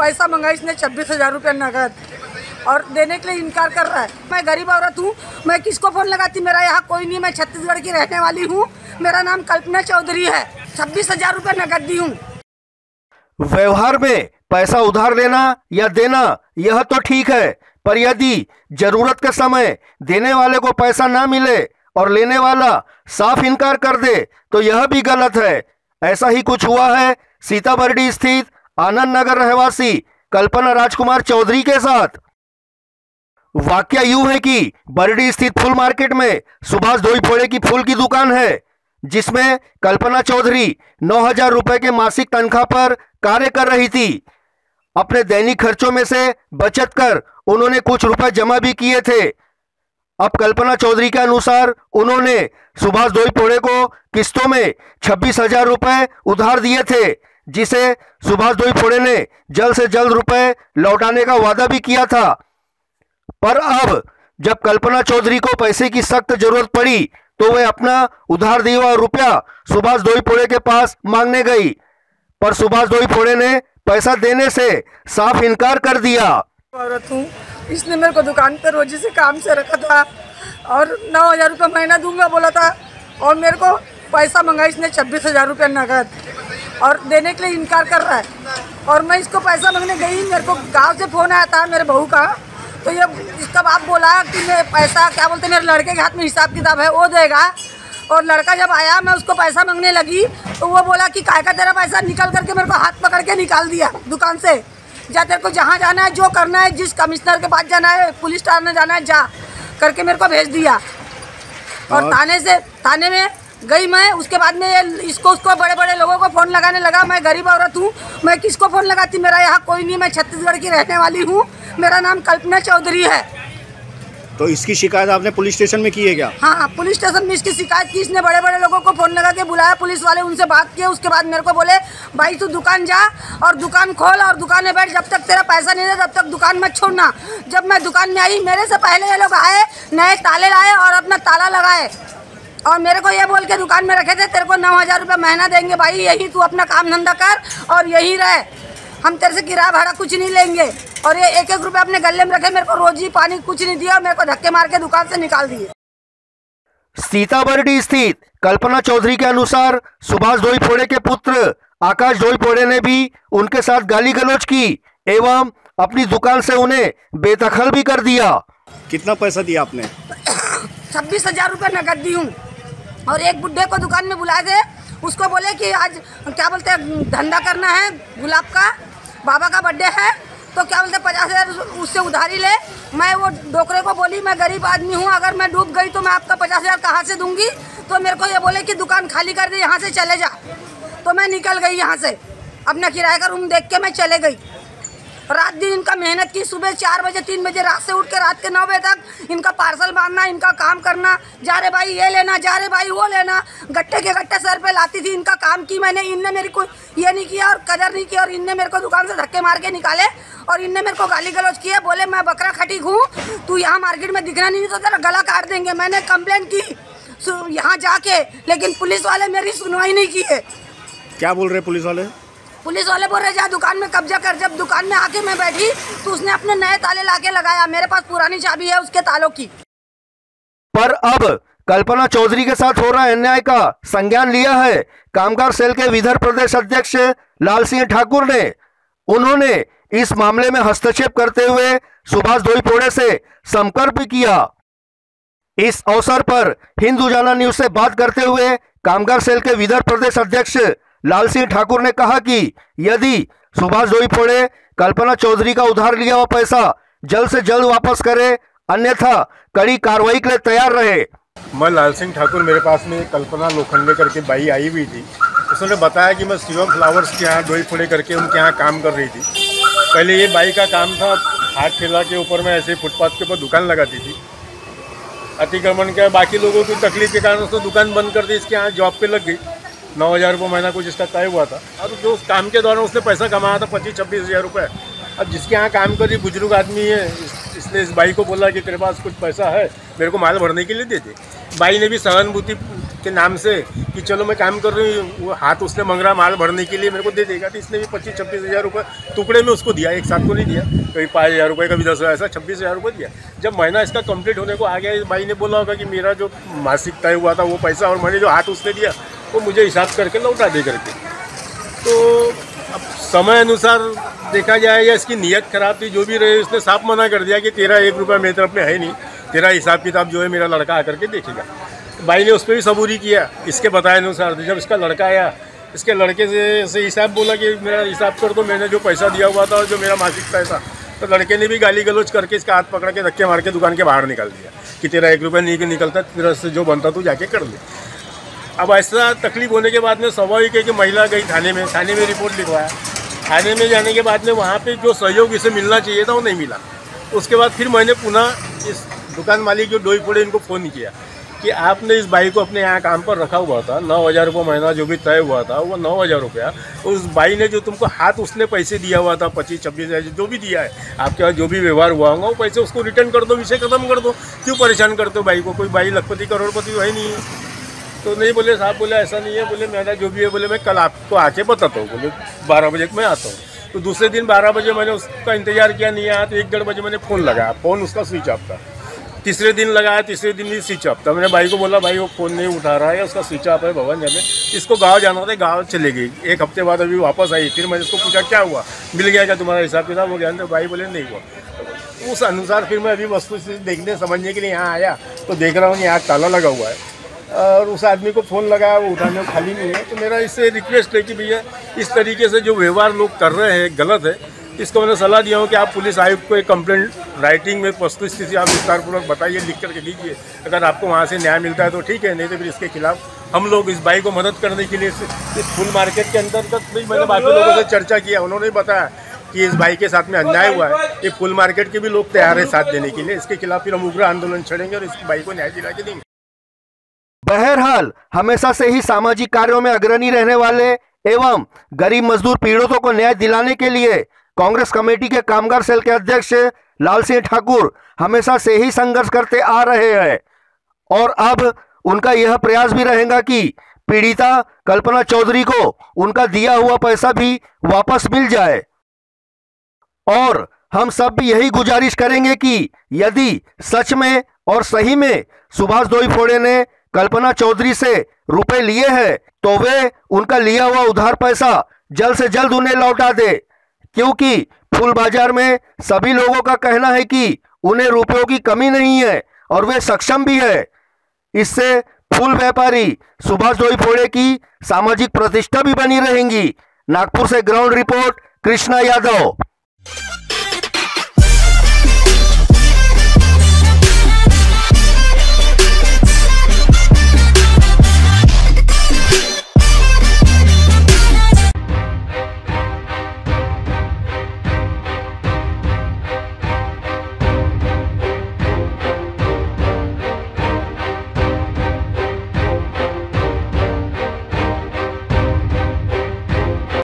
पैसा मंगा इसने 26,000 रुपये नगद और देने के लिए इनकार कर रहा है। मैं गरीब औरत हूँ, मैं किसको फ़ोन लगाती, मेरा यहाँ कोई नहीं, मैं छत्तीसगढ़ की रहने वाली हूँ, मेरा नाम कल्पना चौधरी है, 26,000 रुपये नगद दी हूँ। व्यवहार में पैसा उधार लेना या देना यह तो ठीक है, पर यदि जरूरत के समय देने वाले को पैसा ना मिले और लेने वाला साफ इनकार कर दे तो यह भी गलत है। ऐसा ही कुछ हुआ है सीताबर्डी स्थित आनंद नगर रहवासी कल्पना राजकुमार चौधरी के साथ। वाकया यूं है कि बर्डी स्थित फूल मार्केट में सुभाष धोईफोड़े की फूल की दुकान है, जिसमें कल्पना चौधरी 9,000 रुपए के मासिक तनख्वाह पर कार्य कर रही थी। अपने दैनिक खर्चों में से बचत कर उन्होंने कुछ रुपए जमा भी किए थे। अब कल्पना चौधरी के अनुसार उन्होंने सुभाष धोईफोड़े को किस्तों में 26,000 रुपए उधार दिए थे, जिसे सुभाष धोईफोड़े ने जल्द से जल्द रुपए लौटाने का वादा भी किया था। पर अब जब कल्पना चौधरी को पैसे की सख्त जरूरत पड़ी तो वह अपना उधार दिया हुआ रुपया सुभाष धोईफोड़े के पास मांगने गई, पर सुभाष धोईफोड़े ने पैसा देने से साफ इनकार कर दिया। औरत हूँ, इसने मेरे को दुकान पर रोजी से काम से रखा था और 9,000 रुपये महीना दूंगा बोला था और मेरे को पैसा मंगा इसने 26,000 रुपये नगद और देने के लिए इनकार कर रहा है। और मैं इसको पैसा मांगने गई, मेरे को गांव से फ़ोन आया था मेरे बहू का, तो ये इसका बाप बोला कि मैं पैसा क्या बोलते मेरे लड़के के हाथ में हिसाब किताब है वो देगा। और लड़का जब आया मैं उसको पैसा मांगने लगी तो वो बोला कि काय का तेरा पैसा, निकल करके मेरे को हाथ पकड़ के निकाल दिया दुकान से। जा तेरे को जहाँ जाना है, जो करना है, जिस कमिश्नर के पास जाना है, पुलिस थाने जाना है, जा करके मेरे को भेज दिया। और थाने में गई मैं, उसके बाद में ये उसको बड़े बड़े लोगों को फ़ोन लगाने लगा। मैं गरीब औरत हूँ, मैं किसको फ़ोन लगाती, मेरा यहाँ कोई नहीं, मैं छत्तीसगढ़ की रहने वाली हूँ, मेरा नाम कल्पना चौधरी है। तो इसकी शिकायत आपने पुलिस स्टेशन में की है क्या? हाँ, पुलिस स्टेशन में इसकी शिकायत की। इसने बड़े बड़े लोगों को फ़ोन लगा के बुलाया, पुलिस वाले उनसे बात किए। उसके बाद मेरे को बोले भाई तू दुकान जा और दुकान खोल और दुकान में बैठ, जब तक तेरा पैसा नहीं दे तब तक दुकान मत छोड़ना। जब मैं दुकान में आई, मेरे से पहले ये लोग आए, नए ताले लाए और अपना ताला लगाए और मेरे को ये बोल के दुकान में रखे थे तेरे को 9,000 रुपये महीना देंगे भाई, यही तू अपना काम धंधा कर और यही रहे, हम तेरे से किराया भाड़ा कुछ नहीं लेंगे। और ये 1-1 रुपये अपने गले में रखे, मेरे को रोजी पानी कुछ नहीं दिया और मेरे को धक्के मार के दुकान से निकाल दिए। सीताबर्डी स्थित कल्पना चौधरी के अनुसार सुभाष धोईफोड़े के पुत्र आकाश धोईफोड़े ने भी उनके साथ गाली गलौज की एवं अपनी दुकान से उन्हें बेदखल भी कर दिया। कितना पैसा दिया आपने? 26,000 रुपये नगद दी हूँ। और एक बुढ़े को दुकान में बुलाए थे, उसको बोले कि आज क्या बोलते हैं धंधा करना है, गुलाब का बाबा का बर्थडे है, तो क्या बोलते 50,000 उससे उधारी ले। मैं वो डोकरे को बोली मैं गरीब आदमी हूँ, अगर मैं डूब गई तो मैं आपका 50,000 कहाँ से दूंगी। तो मेरे को ये बोले कि दुकान खाली कर दे, यहाँ से चले जा। तो मैं निकल गई यहाँ से, अपना किराए का रूम देख के मैं चले गई। रात दिन इनका मेहनत की, सुबह 4 बजे 3 बजे रात से उठ के रात के 9 बजे तक इनका पार्सल बांधना, इनका काम करना, जा रे भाई ये लेना, जा रे भाई वो लेना, गट्टे के गट्टे सर पे लाती थी। इनका काम की मैंने, इनने मेरी कोई ये नहीं किया और कदर नहीं किया और इनने मेरे को दुकान से धक्के मार के निकाले और इनने मेरे को गाली गलौज किया। बोले मैं बकरा खटीक हूँ, तू यहाँ मार्केट में दिखना नहीं तो तेरा गला काट देंगे। मैंने कंप्लेंट की यहाँ जाके, लेकिन पुलिस वाले मेरी सुनवाई नहीं की है। क्या बोल रहे पुलिस वाले? पुलिस वाले बोल रहे जा दुकान में कब्जा कर। जब दुकान में आके मैं बैठी तो उसने अपने नए ताले लाके लगाया, मेरे पास पुरानी चाबी है उसके तालों की। पर अब कल्पना चौधरी के साथ हो रहा अन्याय का संज्ञान लिया है कामगार सेल के विदर्भ प्रदेश अध्यक्ष लाल सिंह ठाकुर ने। उन्होंने इस मामले में हस्तक्षेप करते हुए सुभाष धोईफोड़े से संपर्क भी किया। इस अवसर पर हिंद उजाला न्यूज से बात करते हुए कामगार सेल के विदर्भ प्रदेश अध्यक्ष लाल सिंह ठाकुर ने कहा कि यदि सुभाष धोईफोड़े कल्पना चौधरी का उधार लिया हुआ पैसा जल्द से जल्द वापस करे, अन्यथा कड़ी कार्रवाई के लिए तैयार रहे। मैं लाल सिंह ठाकुर, मेरे पास में कल्पना लोखंडे करके बाई आई हुई थी। उसने बताया कि मैं शिवम फ्लावर्स के यहाँ धोईफोड़े करके उनके यहाँ काम कर रही थी। पहले ये बाई का काम था, हाथ ठेला के ऊपर में ऐसे फुटपाथ के ऊपर दुकान लगाती थी। अतिक्रमण के बाकी लोगों की तकलीफ के कारण उसने दुकान बंद कर दी, इसके यहाँ जॉब पे लग गई। 9,000 रुपये महीना कुछ इसका तय हुआ था और जो उस काम के दौरान उसने पैसा कमाया था 25-26 रुपये। अब जिसके यहाँ काम करी बुजुर्ग आदमी है, इसने इस बाई को बोला कि तेरे पास कुछ पैसा है, मेरे को माल भरने के लिए दे दे। बाई ने भी सहानुभूति के नाम से कि चलो मैं काम कर रही हूँ, वो हाथ उसने मांग रहा माल भरने के लिए मेरे को दे देगा, तो इसने भी 25-26 हज़ार रुपये टुकड़े में उसको दिया, एक साथ को नहीं दिया, कभी 5,000 रुपये, कभी 10,000, ऐसा 26,000 रुपये दिया। जब महीना इसका कंप्लीट होने को आ गया, इस भाई ने बोला होगा कि मेरा जो मासिक तय हुआ था वो पैसा और मैंने जो हाथ उसने दिया वो मुझे हिसाब करके लौटा दे करके। तो अब समय अनुसार देखा जाए या इसकी नीयत खराब थी, जो भी रहे, उसने साफ मना कर दिया कि तेरा 1 रुपया मेरे तरफ में है नहीं, तेरा हिसाब किताब जो है मेरा लड़का आकर के देखेगा। भाई ने उस पर भी सबूरी किया इसके बताए अनुसार। जब इसका लड़का आया, इसके लड़के से हिसाब बोला कि मेरा हिसाब कर दो, मैंने जो पैसा दिया हुआ था और जो मेरा मासिक तय था, तो लड़के ने भी गाली गलौज करके इसका हाथ पकड़ के धक्के मार के दुकान के बाहर निकाल दिया कि तेरा 1 रुपया नहीं निकलता, तेरा से जो बनता तू जाके कर ले। अब ऐसा तकलीफ होने के बाद में स्वाभाविक है कि महिला गई थाने में रिपोर्ट लिखवाया। थाने में जाने के बाद में वहाँ पे जो सहयोग इसे मिलना चाहिए था वो नहीं मिला। उसके बाद फिर मैंने पुनः इस दुकान मालिक जो डोई फोड़े इनको फ़ोन किया कि आपने इस बाई को अपने यहाँ काम पर रखा हुआ था, 9,000 रुपये महीना जो भी तय हुआ था वो 9,000 रुपया, उस बाई ने जो तुमको हाथ उसने पैसे दिया हुआ था 25-26 हज़ार जो भी दिया है, आपके पास जो भी व्यवहार हुआ होगा वो पैसे उसको रिटर्न कर दो, विषय खत्म कर दो। क्यों परेशान करते हो बाई को? कोई बाई लखपति करोड़पति वही नहीं है। तो नहीं बोले साहब, बोले ऐसा नहीं है, बोले मेरा जो भी है, बोले मैं कल आपको आके बताता हूँ, बोले 12 बजे मैं आता हूँ। तो दूसरे दिन 12 बजे मैंने उसका इंतजार किया, नहीं आया, तो 1-1.5 बजे मैंने फ़ोन लगाया, फ़ोन उसका स्विच ऑफ था। तीसरे दिन लगाया, तीसरे दिन भी स्विच ऑफ था। मैंने भाई को बोला भाई वो फ़ोन नहीं उठा रहा है, उसका स्विच ऑफ है, भवन जाने, इसको गाँव जाना था, गाँव चले गई। 1 हफ्ते बाद अभी वापस आई। फिर मैंने उसको पूछा क्या हुआ, मिल गया क्या तुम्हारा हिसाब किताब हो गया? तो भाई बोले नहीं हुआ। उस अनुसार फिर मैं अभी वस्तु से देखने समझने के लिए यहाँ आया, तो देख रहा हूँ यहाँ ताला लगा हुआ है और उस आदमी को फ़ोन लगाया, वो उठाने को खाली नहीं है। तो मेरा इससे रिक्वेस्ट है कि भैया इस तरीके से जो व्यवहार लोग कर रहे हैं गलत है। इसको मैंने सलाह दिया हूँ कि आप पुलिस आयुक्त को एक कंप्लेंट राइटिंग में वस्तु स्थिति आप विस्तारपूर्वक बताइए, लिख करके दीजिए। अगर आपको वहाँ से न्याय मिलता है तो ठीक है, नहीं तो फिर इसके खिलाफ हम लोग इस भाई को मदद करने के लिए इस फुल मार्केट के अंतर्गत भी मैंने बाकी लोगों से चर्चा किया, उन्होंने बताया कि इस भाई के साथ में अन्याय हुआ है। ये फुल मार्केट के भी लोग तैयार है साथ देने के लिए। इसके खिलाफ फिर हम उग्र आंदोलन छेड़ेंगे और इस भाई को न्याय दिला के देंगे। बहरहाल हमेशा से ही सामाजिक कार्यों में अग्रणी रहने वाले एवं गरीब मजदूर पीड़ितों को न्याय दिलाने के लिए कांग्रेस कमेटी के कामगार सेल के अध्यक्ष लाल सिंह ठाकुर हमेशा से ही संघर्ष करते आ रहे हैं और अब उनका यह प्रयास भी रहेगा कि पीड़िता कल्पना चौधरी को उनका दिया हुआ पैसा भी वापस मिल जाए। और हम सब भी यही गुजारिश करेंगे कि यदि सच में और सही में सुभाष डोईफोड़े ने कल्पना चौधरी से रुपए लिए हैं तो वे उनका लिया हुआ उधार पैसा जल्द से जल्द उन्हें लौटा दे, क्योंकि फूल बाजार में सभी लोगों का कहना है कि उन्हें रुपयों की कमी नहीं है और वे सक्षम भी है। इससे फूल व्यापारी सुभाष डोईफोड़े की सामाजिक प्रतिष्ठा भी बनी रहेगी। नागपुर से ग्राउंड रिपोर्ट कृष्णा यादव।